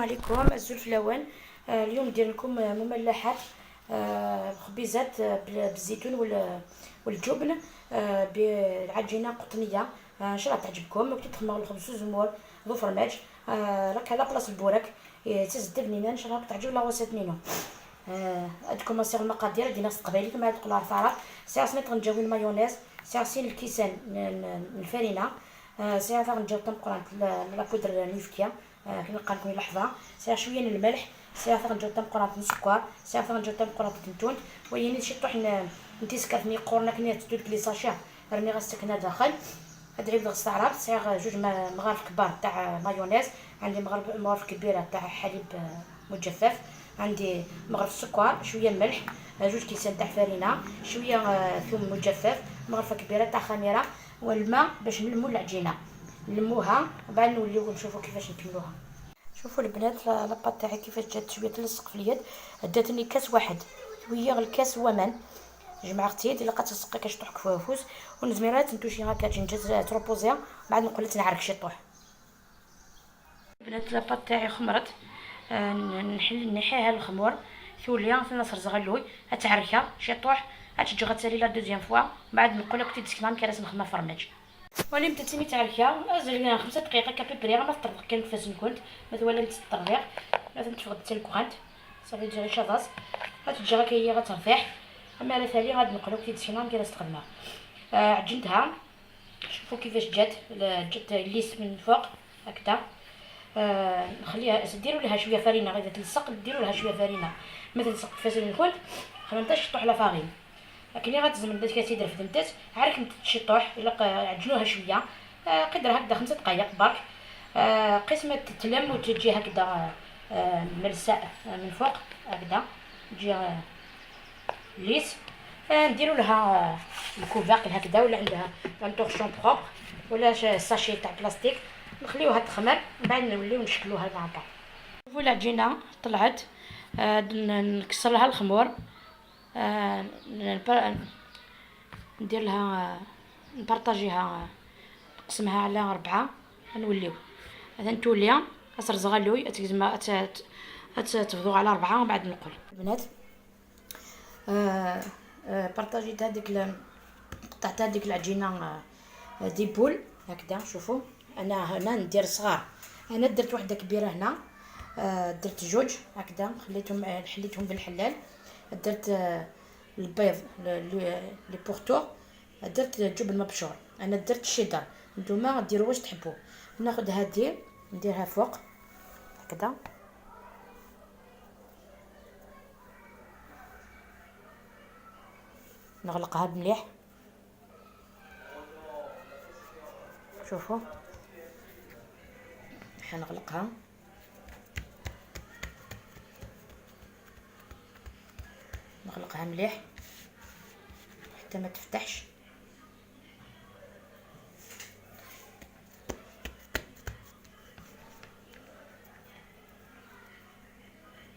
عليكم الزلفلاوان. اليوم ندير لكم مملحات خبيزات بالزيتون والجبن بالعجينه قطنيه. ان شاء الله تعجبكم. كنت تخمر الخبز زمور ذو فرماج راك على بلاصه البوراك تزد بنينه. ان شاء الله تعجب لا وسط نينو. عندكم مصير المقادير ديال ناس قبيلي كما تقول عرفاره. ساعه غنجاوي المايونيز، ساعه الكيسان الفرينه، ساعه غنجاوب طنقران لا بودر نيفكيا كنلقى لكم لحظه، ساعه شويه من الملح، ساعه غنجاوب طنقران السكر، ساعه غنجاوب طنقران التنتون ويني شي طوح نتيسكات مي قورنا كنيا تدود لي ساشا راني غنستكنا داخل. هاد عيب غنستعرض ساعه جوج مغارف كبار تاع مايونيز، عندي مغرف كبيره تاع حليب مجفف، عندي مغرف سكر، شويه ملح، جوج كيسان تاع فرينه، شويه ثوم مجفف، مغرفه كبيره تاع خميره والماء باش نلمو العجينه. نلموها بعد نوليو نشوفوا كيفاش نكملوها. شوفوا البنات لاباط تاعي كيفاش جات شويه تلصق في اليد. داتني كاس واحد شويه غير الكاس ومن جمع اختي الا لقات تسقي كتطيح كفوفوس ونزميرات نتوشي هكا تنجز تروبوزيها بعد نقول تنعرك شي طوح. البنات لاباط تاعي خمرت، نحيها الخمور ثوليا نصر زغلوي هتعركها شي طوح هتجي غتسالي لا دوزيام فوا بعد نقول لك تسكنان كي لازم نخدم فرماج. ولي متتني تعركها ازل 5 دقائق كابيبري ما تطرق كان كيفاش نكون مثلا نتطرق لازم تفقد حتى الكوغانت صافي تجي شاطاس غتجي هكا هي غترتاح. اما على ثاني غادي نقول لك تسكنان كي لازم تخدمها. عجنتها شوفوا كيفاش جات الليس من فوق هكذا. نخليها ديروا لها شويه فرينه غادي تلصق ديروا لها شويه فرينه ما تلصق كيفاش نكون خمنتاش طوح لا فارين لكن غتزمن داك كتيدير في دمتات عارف تشطوح الا عجنوها شويه قدر هكذا 5 دقائق برك. قسمه تتلم وتجي هكذا ملساء من فوق هكذا تجي ليس. نديروا لها الكوفاكل هكذا ولا عندها انطورشون بروبر ولا ساشي تاع بلاستيك نخليوها تخمر من بعد نوليو نشكلوها مع بعض. شوفوا العجينه طلعت. نكسر لها الخمور، ندير لها نبارطاجيها نقسمها على 4 نوليو هذا نتوليا اصر زغلوي تزما تفضوا على 4 ومن بعد نقول البنات بارطاجيت هذيك قطعت هذيك العجينه دي بول هكذا. شوفوا انا هنا ندير صغار، انا درت وحده كبيره هنا، درت جوج هكذا حليتهم بالحلال، درت البيض لي بورتو، درت جبن مبشور، انا درت شيدر، نتوما ديروا واش تحبوا. ناخذ هذه نديرها فوق هكذا نغلقها مليح. شوفوا حنغلقها نغلقها مليح حتى ما تفتحش.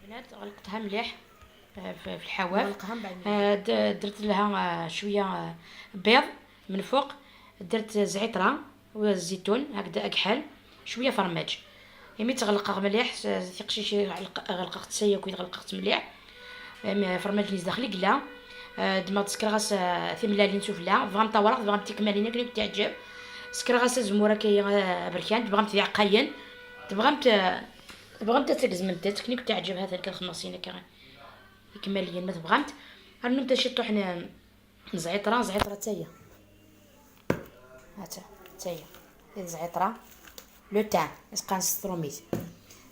بنات غلقتها مليح في الحواف. درت لها شويه بيض من فوق، درت زعتره والزيتون هكذا اكحل شويه فرماج يمي تغلق مليح ثقشي شي غلقت سيا كي غلقت مليح فرماج نيز داخلي قلا دما تسكرغاس ثملالين سفلا بغام طورق بغام تكمالين كلي تعجب سكرغاس زموره كي بركان بغام تعقاين تبغام تتزمنت كنيك تعجب هذا كنخمصينا كان يكمالين ما تبغامت رنو نتا شي طوح زعتره تاهي هاتا تاهي الزعتره لو تاع اسقان ستروميت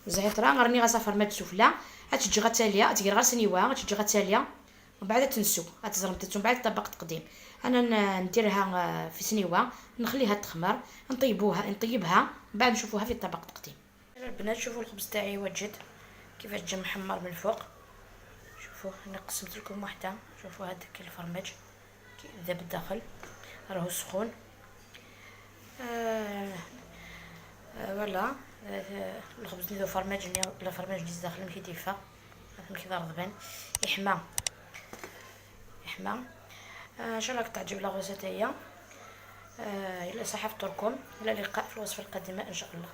الزعتره غرني غا فرماج سفلا غتجي غتاليه تجي غا سنيوه غتجي غتاليه ومن بعد تنسو غتزرمت من بعد طبق تقديم. انا نديرها في سنيوه نخليها تخمر نطيبها من بعد نشوفوها في طبق تقديم. البنات شوفوا الخبز تاعي وجد كيفاش جا محمر من فوق. شوفوا انا قسمت لكم واحده، شوفوا هذاك الفرماج ذاب الداخل راهو سخون. فوالا الخبز نديرو فرماج ولا فرماج ديز داخل ماشي ديفا كي ضربان يحمى ان شاء الله تعجب لاغوسه هي. الا صح فطوركم الى اللقاء في الوصفه القادمه ان شاء الله.